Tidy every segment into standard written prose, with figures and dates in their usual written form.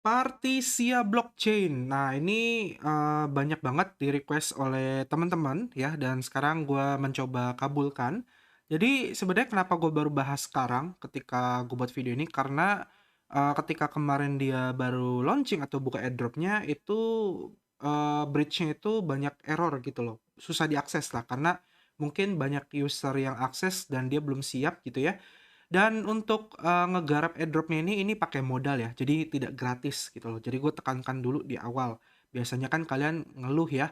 Partisia blockchain. Nah, ini, banyak banget di-request oleh teman-teman ya, dan sekarang gua mencoba kabulkan. Jadi sebenarnya kenapa gue baru bahas sekarang ketika gue buat video ini, karena, ketika kemarin dia baru launching atau buka airdrop-nya itu, bridge-nya itu banyak error gitu loh, susah diakses lah karena mungkin banyak user yang akses dan dia belum siap gitu ya. Dan untuk, ngegarap airdrop-nya ini pakai modal ya, jadi tidak gratis gitu loh. Jadi gue tekankan dulu di awal. Biasanya kan kalian ngeluh ya.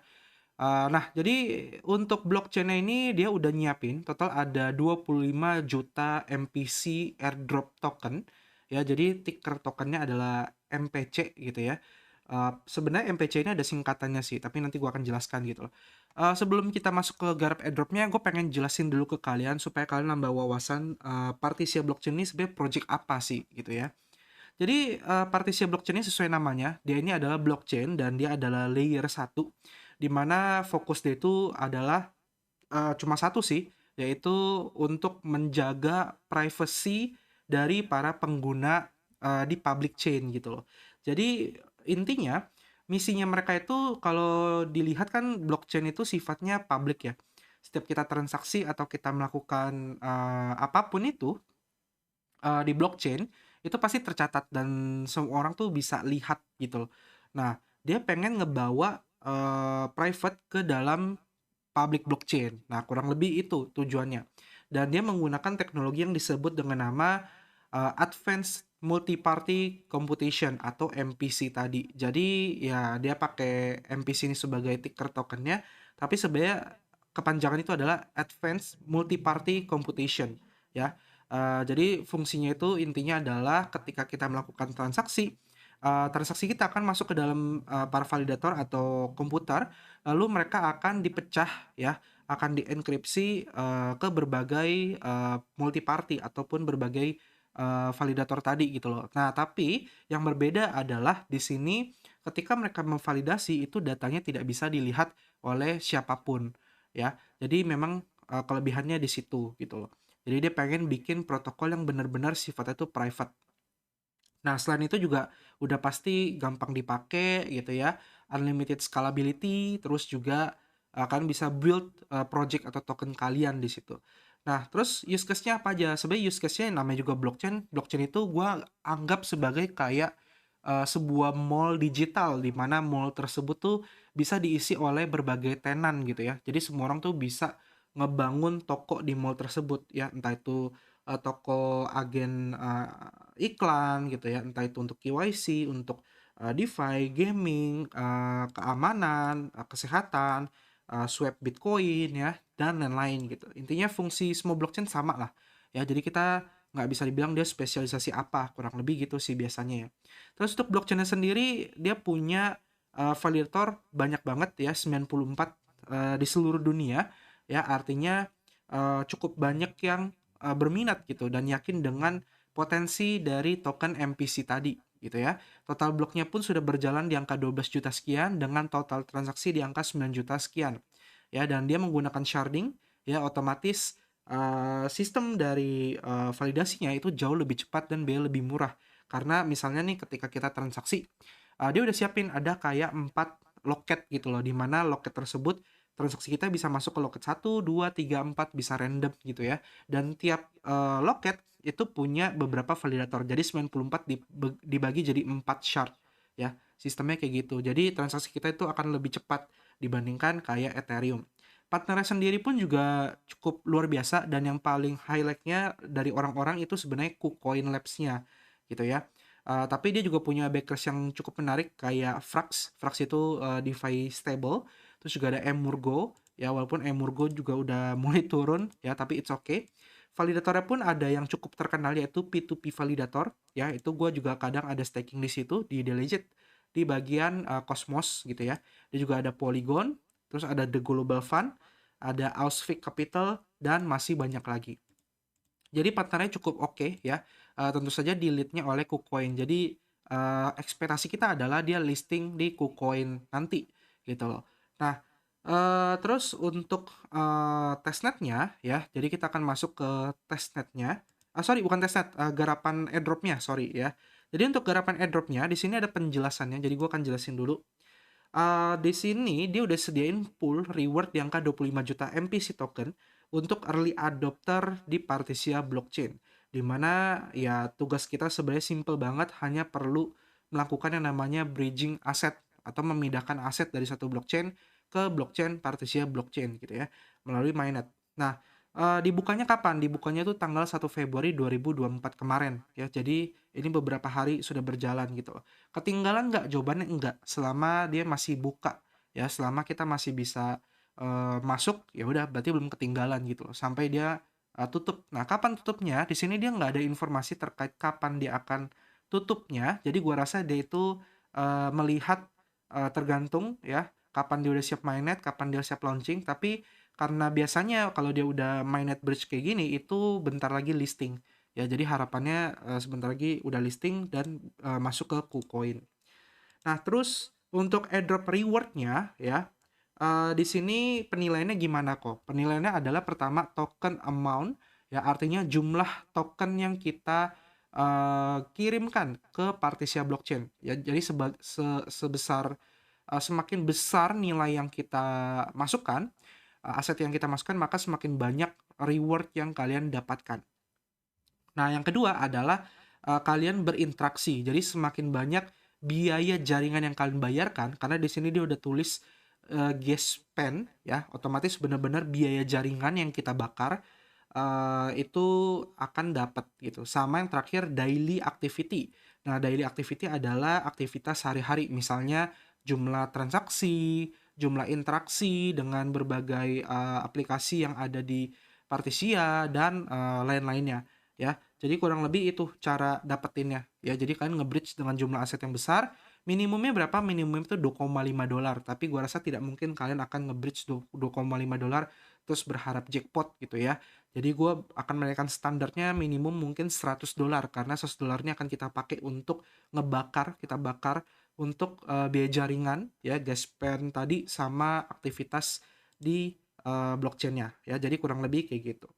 Nah, jadi untuk blockchain-nya ini dia udah nyiapin total ada 25 juta MPC airdrop token ya. Jadi ticker tokennya adalah MPC gitu ya. Sebenarnya MPC ini ada singkatannya sih, tapi nanti gua akan jelaskan gitu loh. Sebelum kita masuk ke garap airdrop-nya, gue pengen jelasin dulu ke kalian supaya kalian nambah wawasan, Partisia blockchain ini sebenarnya project apa sih gitu ya. Jadi, Partisia blockchain ini sesuai namanya, dia ini adalah blockchain dan dia adalah layer satu, di mana fokus dia itu adalah, cuma satu sih, yaitu untuk menjaga privacy dari para pengguna, di public chain gitu loh. Jadi intinya, misinya mereka itu kalau dilihat kan blockchain itu sifatnya public ya. Setiap kita transaksi atau kita melakukan, apa itu, di blockchain, itu pasti tercatat dan semua orang tuh bisa lihat gitu loh. Nah, dia pengen ngebawa, private ke dalam public blockchain. Nah, kurang lebih itu tujuannya. Dan dia menggunakan teknologi yang disebut dengan nama, Advanced Multi-Party Computation atau MPC tadi. Jadi, ya dia pakai MPC ini sebagai ticker tokennya, tapi sebenarnya kepanjangan itu adalah Advanced Multi-Party Computation, ya. Jadi fungsinya itu intinya adalah ketika kita melakukan transaksi, transaksi kita akan masuk ke dalam, para validator atau komputer. Lalu mereka akan dipecah ya, akan dienkripsi, ke berbagai, multi party ataupun berbagai, validator tadi gitu loh. Nah, tapi yang berbeda adalah di sini ketika mereka memvalidasi itu datanya tidak bisa dilihat oleh siapapun ya. Jadi memang, kelebihannya di situ gitu loh. Jadi dia pengen bikin protokol yang benar-benar sifatnya itu private. Nah, selain itu juga udah pasti gampang dipakai gitu ya, unlimited scalability, terus juga kalian bisa build, project atau token kalian di situ. Nah, terus use case-nya apa aja? Sebenarnya use case-nya namanya juga blockchain. Blockchain itu gua anggap sebagai kayak, sebuah mall digital, di mana mall tersebut tuh bisa diisi oleh berbagai tenan gitu ya. Jadi semua orang tuh bisa ngebangun toko di mall tersebut ya, entah itu, toko agen, iklan gitu ya, entah itu untuk KYC, untuk, DeFi, gaming, keamanan, kesehatan, swap Bitcoin ya, dan lain-lain gitu. Intinya fungsi semua blockchain sama lah ya, jadi kita nggak bisa dibilang dia spesialisasi apa, kurang lebih gitu sih biasanya ya. Terus untuk blockchain sendiri, dia punya, validator banyak banget ya, 94, di seluruh dunia ya, artinya, cukup banyak yang, berminat gitu dan yakin dengan potensi dari token MPC tadi gitu ya. Total bloknya pun sudah berjalan di angka 12 juta sekian dengan total transaksi di angka 9 juta sekian. Ya, dan dia menggunakan sharding ya, otomatis sistem dari validasinya itu jauh lebih cepat dan biaya lebih murah. Karena misalnya nih ketika kita transaksi, dia udah siapin ada kayak 4 loket gitu loh, di mana loket tersebut transaksi kita bisa masuk ke loket 1, 2, 3, 4 bisa random gitu ya. Dan tiap, loket itu punya beberapa validator. Jadi 94 dibagi jadi 4 shard ya. Sistemnya kayak gitu. Jadi transaksi kita itu akan lebih cepat dibandingkan kayak Ethereum. Partnernya sendiri pun juga cukup luar biasa dan yang paling highlight-nya dari orang-orang itu sebenarnya KuCoin Labs-nya gitu ya. Tapi dia juga punya backers yang cukup menarik kayak Frax. Frax itu, DeFi stable, terus juga ada Emurgo, ya walaupun Emurgo juga udah mulai turun ya, tapi it's okay. Validatornya pun ada yang cukup terkenal yaitu P2P validator, ya itu gue juga kadang ada staking di situ di Delegit di bagian Cosmos gitu ya. Dia juga ada Polygon, terus ada The Global Fund, ada Ausfik Capital dan masih banyak lagi. Jadi partnernya cukup oke ya. Tentu saja di lead-nya oleh KuCoin. Jadi ekspektasi kita adalah dia listing di KuCoin nanti gitu loh. Nah, terus untuk testnetnya ya, jadi kita akan masuk ke testnetnya. Sorry bukan testnet, garapan airdropnya sorry ya. Jadi untuk garapan airdrop-nya di sini ada penjelasannya, jadi gue akan jelasin dulu. Di sini dia udah sediain pool reward di angka 25 juta MPC token untuk early adopter di Partisia blockchain. Di mana ya tugas kita sebenarnya simple banget, hanya perlu melakukan yang namanya bridging aset atau memindahkan aset dari satu blockchain ke blockchain Partisia blockchain gitu ya, melalui mainnet. Nah, dibukanya kapan? Dibukanya tuh tanggal 1 Februari 2024 kemarin ya. Jadi ini beberapa hari sudah berjalan gitu. Ketinggalan nggak? Jawabannya enggak, selama dia masih buka ya, selama kita masih bisa masuk, ya udah berarti belum ketinggalan gitu loh, sampai dia tutup. Nah, kapan tutupnya? Di sini dia nggak ada informasi terkait kapan dia akan tutupnya. Jadi gua rasa dia itu melihat tergantung ya, kapan dia udah siap mainnet, kapan dia siap launching. Tapi karena biasanya kalau dia udah mainnet bridge kayak gini, itu bentar lagi listing. Ya, jadi harapannya sebentar lagi udah listing dan masuk ke KuCoin. Nah, terus untuk airdrop rewardnya ya, di sini penilaiannya gimana kok? Penilaiannya adalah pertama token amount, ya artinya jumlah token yang kita kirimkan ke Partisia blockchain. Ya, jadi sebesar semakin besar nilai yang kita masukkan, aset yang kita masukkan, maka semakin banyak reward yang kalian dapatkan. Nah, yang kedua adalah kalian berinteraksi. Jadi semakin banyak biaya jaringan yang kalian bayarkan, karena di sini dia udah tulis gas spend ya, otomatis benar-benar biaya jaringan yang kita bakar itu akan dapat gitu. Sama yang terakhir daily activity. Nah, daily activity adalah aktivitas sehari-hari, misalnya jumlah transaksi, jumlah interaksi dengan berbagai aplikasi yang ada di Partisia dan lain-lainnya ya. Jadi kurang lebih itu cara dapetinnya ya. Jadi kalian nge-bridge dengan jumlah aset yang besar. Minimumnya berapa? Minimum itu $2,5. Tapi gua rasa tidak mungkin kalian akan nge-bridge $2,5 terus berharap jackpot gitu ya. Jadi gue akan menaikkan standarnya minimum mungkin $100, karena $100 ini akan kita pakai untuk ngebakar, kita bakar untuk biaya jaringan ya, gas spend tadi sama aktivitas di blockchainnya ya. Jadi kurang lebih kayak gitu.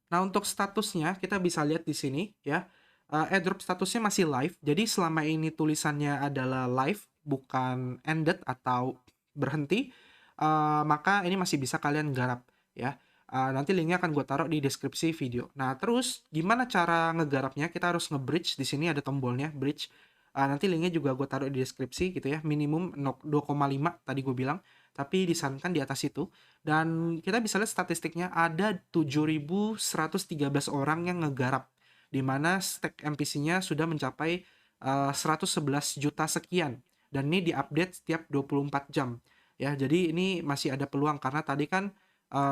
Nah, untuk statusnya kita bisa lihat di sini ya. Airdrop statusnya masih live. Jadi selama ini tulisannya adalah live, bukan ended atau berhenti, maka ini masih bisa kalian garap ya. Nanti linknya akan gue taruh di deskripsi video. Nah, terus gimana cara ngegarapnya? Kita harus nge-bridge. Di sini ada tombolnya bridge. Nanti linknya juga gue taruh di deskripsi gitu ya. Minimum 2,5 tadi gue bilang, tapi disarankan di atas itu. Dan kita bisa lihat statistiknya ada 7.113 orang yang ngegarap, di mana stake MPC-nya sudah mencapai 111 juta sekian. Dan ini diupdate setiap 24 jam. Ya, jadi ini masih ada peluang karena tadi kan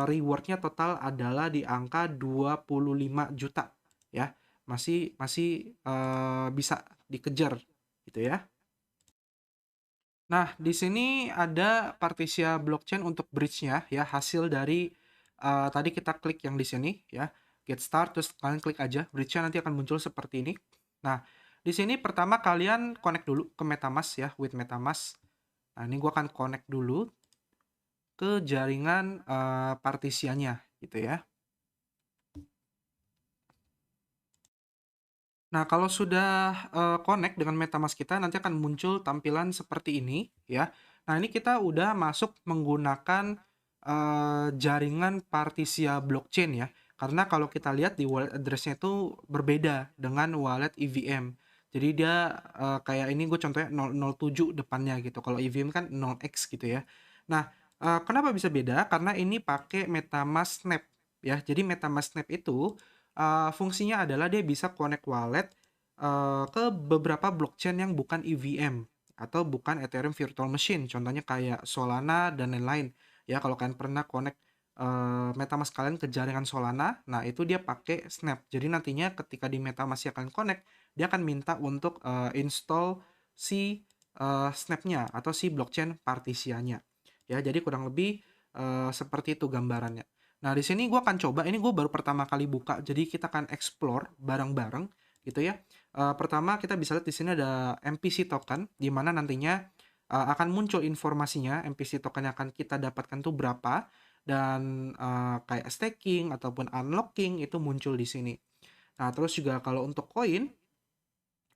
rewardnya total adalah di angka 25 juta ya. Masih masih bisa dikejar gitu ya. Nah, di sini ada Partisia blockchain untuk bridge-nya ya, hasil dari tadi kita klik yang di sini ya, get start, terus kalian klik aja, bridge-nya nanti akan muncul seperti ini. Nah, di sini pertama kalian connect dulu ke MetaMask ya, with MetaMask. Nah, ini gua akan connect dulu ke jaringan Partisianya gitu ya. Nah, kalau sudah connect dengan MetaMask kita, nanti akan muncul tampilan seperti ini ya. Nah, ini kita udah masuk menggunakan jaringan Partisia blockchain ya. Karena kalau kita lihat di wallet address-nya itu berbeda dengan wallet EVM. Jadi dia kayak ini gue contohnya 007 depannya gitu. Kalau EVM kan 0x gitu ya. Nah, kenapa bisa beda? Karena ini pakai MetaMask Snap ya. Jadi MetaMask Snap itu fungsinya adalah dia bisa connect wallet ke beberapa blockchain yang bukan EVM atau bukan Ethereum Virtual Machine, contohnya kayak Solana dan lain-lain. Ya, kalau kalian pernah connect MetaMask kalian ke jaringan Solana, nah itu dia pakai Snap. Jadi nantinya ketika di MetaMask kalian connect, dia akan minta untuk install si Snap-nya atau si blockchain Partisia-nya. Ya, jadi kurang lebih seperti itu gambarannya. Nah, di sini gue akan coba, ini gue baru pertama kali buka, jadi kita akan explore bareng-bareng gitu ya. Pertama kita bisa lihat di sini ada MPC token, di mana nantinya akan muncul informasinya MPC token yang akan kita dapatkan tuh berapa, dan kayak staking ataupun unlocking itu muncul di sini. Nah, terus juga kalau untuk koin,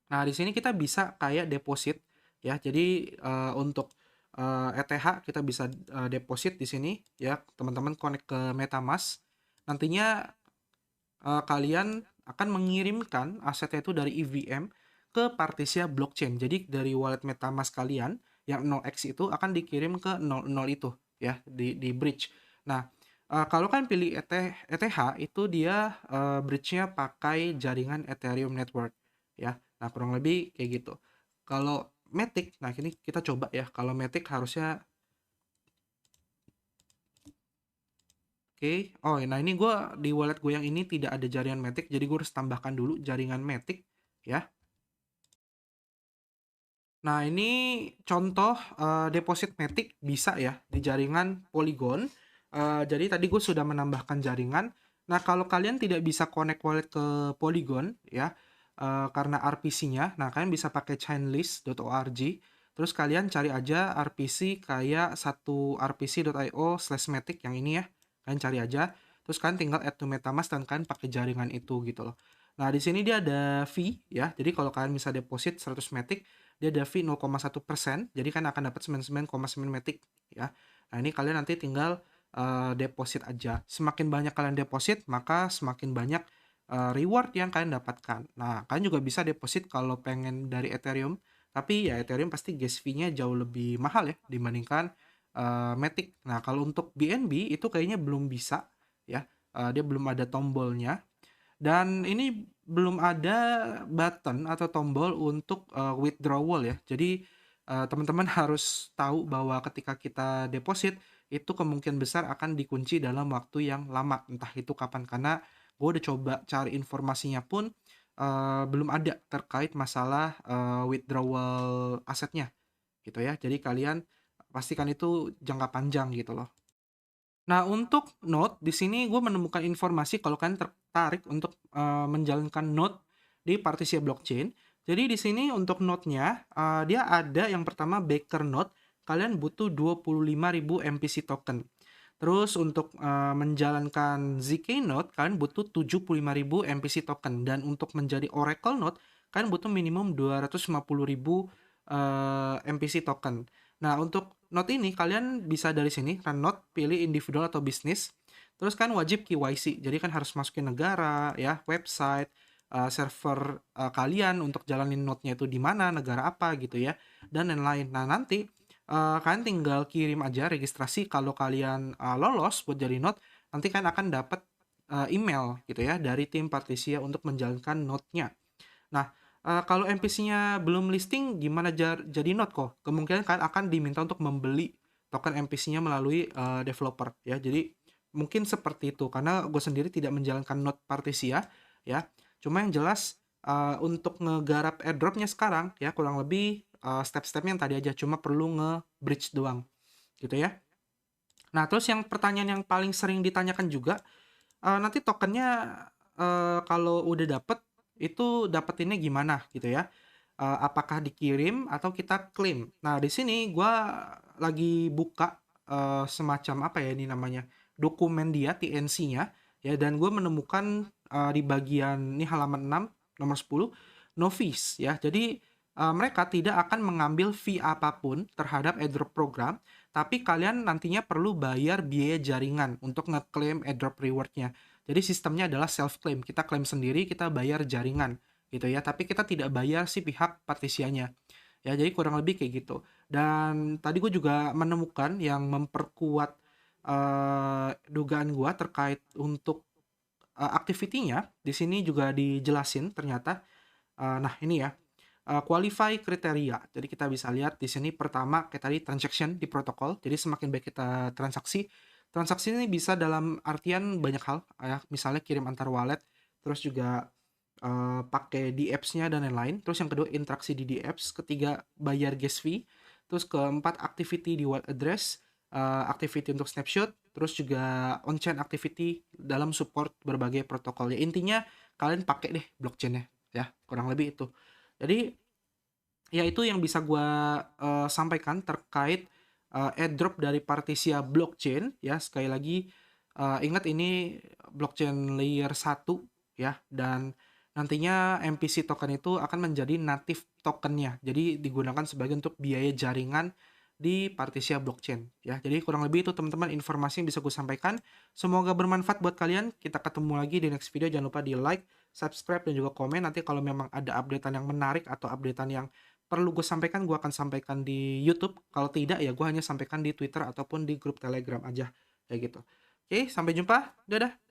Nah, di sini kita bisa kayak deposit ya. Jadi untuk ETH kita bisa deposit di sini ya. Teman-teman connect ke MetaMask. Nantinya kalian akan mengirimkan asetnya itu dari EVM ke Partisia blockchain. Jadi dari wallet MetaMask kalian yang 0x itu akan dikirim ke 00 itu ya di bridge. Nah, kalau kan pilih ETH itu dia bridge-nya pakai jaringan Ethereum network ya. Nah, kurang lebih kayak gitu. Kalau Matic, nah ini kita coba ya. Kalau Matic harusnya oke. Oh, nah ini gue di wallet gue yang ini tidak ada jaringan Matic, jadi gue harus tambahkan dulu jaringan Matic ya. Nah, ini contoh deposit Matic bisa ya di jaringan Polygon. Jadi tadi gue sudah menambahkan jaringan. Nah, kalau kalian tidak bisa connect wallet ke Polygon ya, karena RPC-nya, nah kalian bisa pakai chainlist.org. Terus kalian cari aja RPC kayak satu rpc.io/matic yang ini ya. Kalian cari aja. Terus kalian tinggal add to MetaMask dan kalian pakai jaringan itu gitu loh. Nah, di sini dia ada fee ya. Jadi kalau kalian bisa deposit 100 Matic, dia ada fee 0,1%, jadi kan akan dapat 99,9 Matic ya. Nah, ini kalian nanti tinggal deposit aja. Semakin banyak kalian deposit, maka semakin banyak reward yang kalian dapatkan. Nah, kalian juga bisa deposit kalau pengen dari Ethereum, tapi ya Ethereum pasti gas fee-nya jauh lebih mahal ya dibandingkan Matic. Nah, kalau untuk BNB itu kayaknya belum bisa ya. Dia belum ada tombolnya. Dan ini belum ada button atau tombol untuk withdrawal ya. Jadi teman-teman harus tahu bahwa ketika kita deposit itu kemungkinan besar akan dikunci dalam waktu yang lama. Entah itu kapan, karena gue udah coba cari informasinya pun belum ada terkait masalah withdrawal asetnya gitu ya. Jadi kalian pastikan itu jangka panjang gitu loh. Nah, untuk Node, di sini gue menemukan informasi kalau kalian tertarik untuk menjalankan Node di Partisia Blockchain. Jadi di sini untuk node-nya, dia ada yang pertama Baker Node, kalian butuh 25.000 MPC token. Terus untuk menjalankan ZK Node, kalian butuh 75.000 MPC token. Dan untuk menjadi Oracle Node, kalian butuh minimum 250.000 MPC token. Nah, untuk Node ini kalian bisa dari sini run node, pilih individual atau bisnis. Terus kan wajib KYC. Jadi kan harus masukin negara ya, website, server kalian untuk jalanin node-nya itu di mana, negara apa gitu ya, dan lain-lain. Nah, nanti kalian tinggal kirim aja registrasi kalau kalian lolos buat jadi node, nanti kan akan dapat email gitu ya dari tim Partisia untuk menjalankan node-nya. Nah, kalau NPC-nya belum listing, gimana jadi node kok? Kemungkinan kalian akan diminta untuk membeli token NPC-nya melalui developer ya. Jadi mungkin seperti itu karena gue sendiri tidak menjalankan node Partisia ya. Cuma yang jelas untuk ngegarap airdropnya sekarang ya kurang lebih step-stepnya yang tadi aja, cuma perlu nge-bridge doang gitu ya. Nah, terus yang pertanyaan yang paling sering ditanyakan juga, nanti tokennya kalau udah dapet itu dapetinnya gimana gitu ya? Apakah dikirim atau kita klaim? Nah, di sini gua lagi buka semacam apa ya ini namanya, dokumen dia TNC-nya ya, dan gue menemukan di bagian ini halaman 6 nomor 10 no fees ya. Jadi mereka tidak akan mengambil fee apapun terhadap airdrop program, tapi kalian nantinya perlu bayar biaya jaringan untuk ngeklaim airdrop rewardnya. Jadi sistemnya adalah self claim, kita klaim sendiri, kita bayar jaringan gitu ya, tapi kita tidak bayar si pihak partisianya ya. Jadi kurang lebih kayak gitu. Dan tadi gue juga menemukan yang memperkuat dugaan gue terkait untuk activity-nya. Di sini juga dijelasin ternyata. Nah, ini ya, qualify kriteria. Jadi kita bisa lihat di sini pertama kayak tadi transaction di protokol. Jadi semakin baik kita transaksi. Transaksi ini bisa dalam artian banyak hal ya, misalnya kirim antar wallet, terus juga pakai di apps-nya dan lain-lain. Terus yang kedua interaksi di apps, ketiga bayar gas fee, terus keempat activity di wallet address, activity untuk snapshot, terus juga on-chain activity dalam support berbagai protokol. Ya intinya kalian pakai deh blockchain-nya ya, kurang lebih itu. Jadi ya itu yang bisa gue sampaikan terkait airdrop dari Partisia Blockchain ya. Sekali lagi ingat ini blockchain layer 1 ya, dan nantinya MPC token itu akan menjadi native tokennya. Jadi digunakan sebagai untuk biaya jaringan di Partisia blockchain ya. Jadi kurang lebih itu teman-teman informasi yang bisa gue sampaikan. Semoga bermanfaat buat kalian. Kita ketemu lagi di next video. Jangan lupa di like, subscribe, dan juga komen. Nanti kalau memang ada updatean yang menarik atau updatean yang perlu gue sampaikan, gue akan sampaikan di YouTube. Kalau tidak ya gue hanya sampaikan di Twitter ataupun di grup Telegram aja kayak gitu. Oke, sampai jumpa. Dadah.